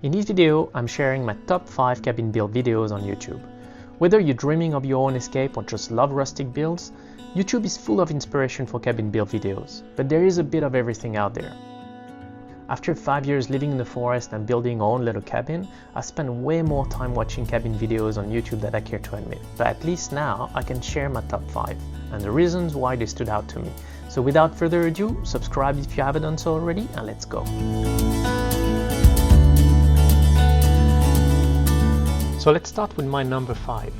In this video, I'm sharing my top 5 cabin build videos on YouTube. Whether you're dreaming of your own escape or just love rustic builds, YouTube is full of inspiration for cabin build videos, but there is a bit of everything out there. After 5 years living in the forest and building our own little cabin, I spend way more time watching cabin videos on YouTube than I care to admit, but at least now I can share my top 5 and the reasons why they stood out to me. So without further ado, subscribe if you haven't done so already, and let's go. So let's start with my number 5.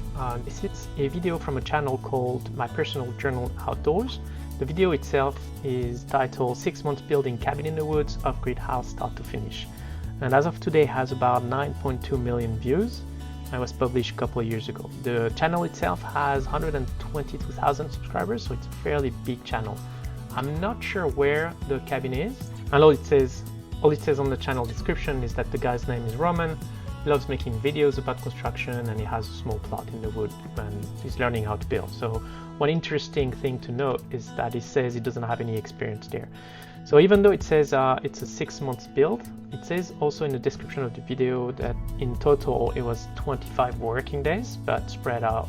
This is a video from a channel called My Personal Journal Outdoors. The video itself is titled 6 months building cabin in the woods, off-grid house start to finish. And as of today has about 9.2 million views. It was published a couple of years ago. The channel itself has 122,000 subscribers, so it's a fairly big channel. I'm not sure where the cabin is, and all it says on the channel description is that the guy's name is Roman. He loves making videos about construction and he has a small plot in the wood and he's learning how to build. So one interesting thing to note is that he says he doesn't have any experience there. So even though it says it's a 6 months build, it says also in the description of the video that in total it was 25 working days, but spread out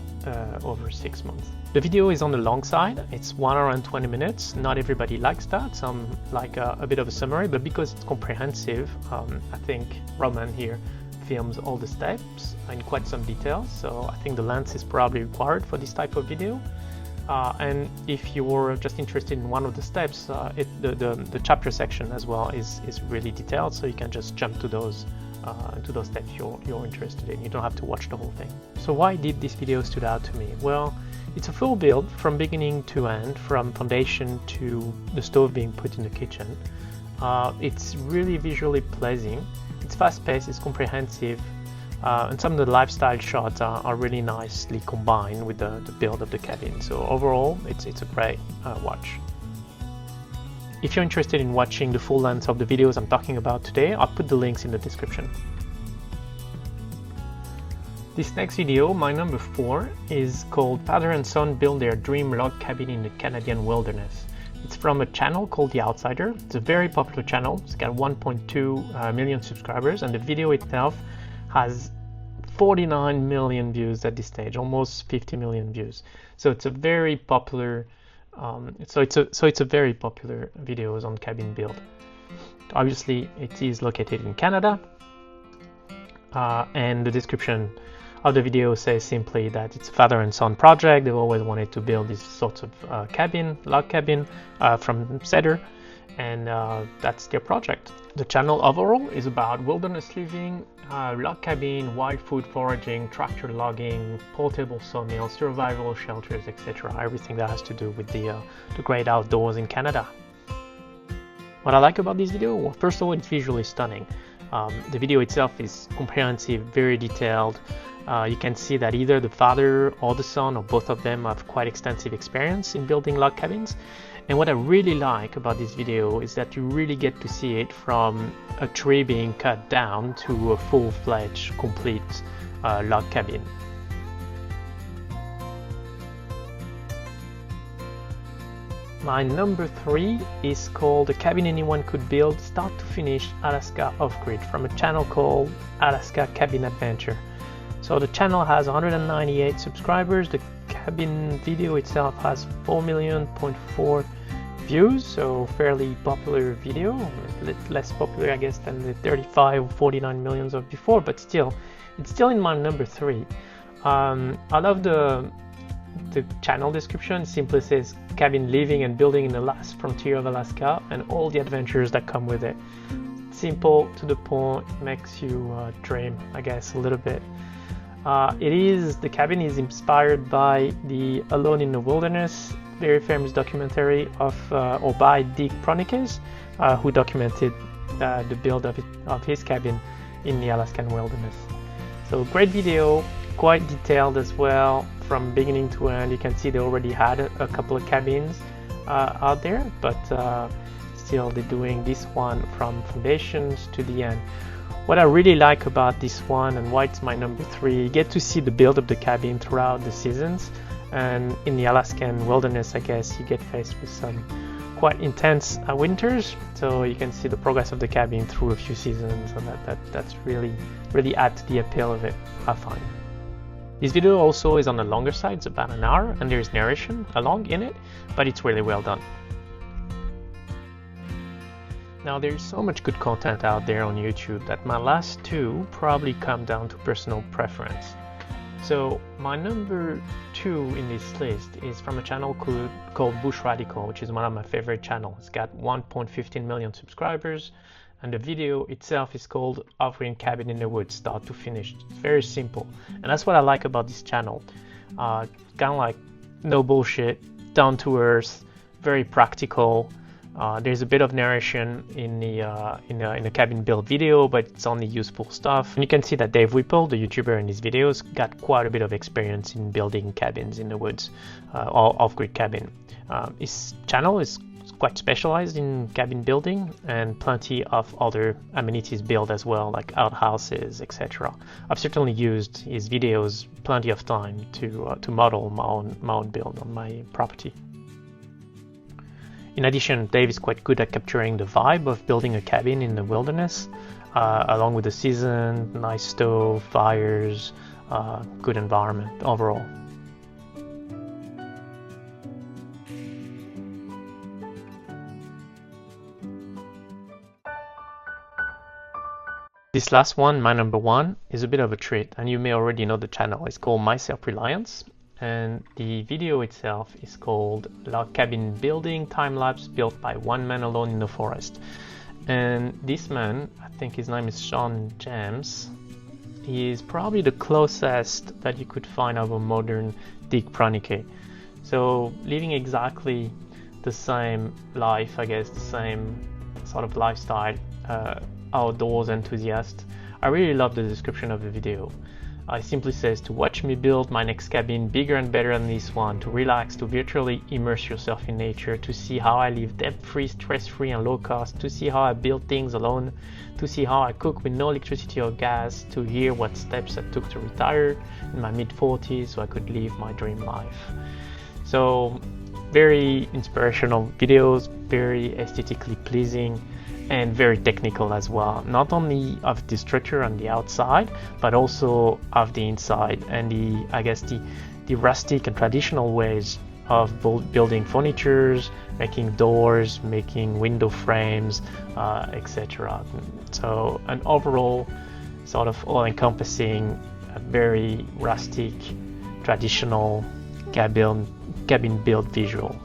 over 6 months. The video is on the long side. It's 1 hour and 20 minutes. Not everybody likes that. Some like a bit of a summary, but because it's comprehensive, I think Roman here films all the steps in quite some detail, so I think the length is probably required for this type of video. And if you're just interested in one of the steps, the chapter section as well is really detailed, so you can just jump to those steps you're interested in. You don't have to watch the whole thing. So why did this video stood out to me? Well, it's a full build from beginning to end, from foundation to the stove being put in the kitchen. It's really visually pleasing. It's fast-paced, it's comprehensive, and some of the lifestyle shots are really nicely combined with the build of the cabin. So overall, it's a great watch. If you're interested in watching the full length of the videos I'm talking about today, I'll put the links in the description. This next video, my number 4, is called Father and Son Build Their Dream Log Cabin in the Canadian Wilderness. It's from a channel called The Outsider. It's a very popular channel. It's got 1.2 million subscribers, and the video itself has 49 million views at this stage, almost 50 million views. So it's a very popular. It's a very popular videos on cabin build. Obviously, it is located in Canada, and the description of the video says simply that it's a father and son project. They've always wanted to build these sorts of log cabin from cedar, and that's their project. The channel overall is about wilderness living, log cabin, wild food foraging, tractor logging, portable sawmill, survival shelters, etc. Everything that has to do with the great outdoors in Canada. What I like about this video, well, first of all, it's visually stunning. The video itself is comprehensive, very detailed. You can see that either the father or the son or both of them have quite extensive experience in building log cabins. And what I really like about this video is that you really get to see it from a tree being cut down to a full-fledged, complete log cabin. My number 3 is called A Cabin Anyone Could Build Start to Finish Alaska Off-Grid from a channel called Alaska Cabin Adventure. So the channel has 198 subscribers. The cabin video itself has 4.4 million views, so fairly popular video. A little less popular, I guess, than the 35 or 49 millions of before, but still, it's still in my number 3. I love the channel description. It simply says cabin living and building in the last frontier of Alaska and all the adventures that come with it. Simple, to the point, makes you dream, I guess, a little bit. The cabin is inspired by the Alone in the Wilderness, very famous documentary by Dick Pronikes, who documented the build of his cabin in the Alaskan wilderness. So great video, quite detailed as well, from beginning to end. You can see they already had a couple of cabins out there, but still they're doing this one from foundations to the end. What I really like about this one and why it's my number 3, you get to see the build of the cabin throughout the seasons, and in the Alaskan wilderness, I guess, you get faced with some quite intense winters, so you can see the progress of the cabin through a few seasons, and that's really adds to the appeal of it, I find. This video also is on the longer side, it's about an hour, and there's narration along in it, but it's really well done. Now there's so much good content out there on YouTube that my last two probably come down to personal preference. So my number 2 in this list is from a channel called Bushradical, which is one of my favorite channels. It's got 1.15 million subscribers, and the video itself is called Off-Grid Cabin in the Woods, start to finish. It's very simple, and that's what I like about this channel. Kind of like no bullshit, down to earth, very practical. There's a bit of narration in the cabin build video, but it's only useful stuff. And you can see that Dave Whipple, the YouTuber in his videos, got quite a bit of experience in building cabins in the woods, or off-grid cabin. His channel is quite specialized in cabin building, and plenty of other amenities built as well, like outhouses, etc. I've certainly used his videos plenty of time to model my own build on my property. In addition, Dave is quite good at capturing the vibe of building a cabin in the wilderness, along with the season, nice stove, fires, good environment overall. This last one, my number 1, is a bit of a treat, and you may already know the channel. It's called Self Reliance, and the video itself is called Log Cabin Building Time-Lapse Built by One Man Alone in the Forest. And this man, I think his name is Sean James, he is probably the closest that you could find of a modern Dick Pronicke. So living exactly the same life, I guess, the same sort of lifestyle, outdoors enthusiast. I really love the description of the video. It simply says to watch me build my next cabin bigger and better than this one, to relax, to virtually immerse yourself in nature, to see how I live debt-free, stress-free and low cost, to see how I build things alone, to see how I cook with no electricity or gas, to hear what steps I took to retire in my mid-40s so I could live my dream life. So very inspirational videos, very aesthetically pleasing, and very technical as well, not only of the structure on the outside, but also of the inside, and the rustic and traditional ways of building furnitures, making doors, making window frames, etc. So an overall sort of all-encompassing, very rustic, traditional cabin build visual.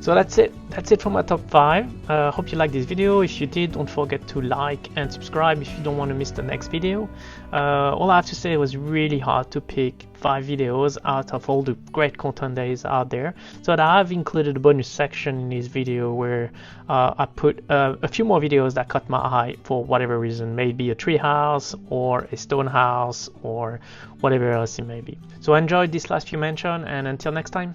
So that's it for my top 5. Hope you liked this video. If you did, don't forget to like and subscribe if you don't want to miss the next video. All I have to say, it was really hard to pick 5 videos out of all the great content that is out there. So I have included a bonus section in this video where I put a few more videos that caught my eye for whatever reason, maybe a tree house or a stone house or whatever else it may be. So I enjoyed this last few mentions, and until next time.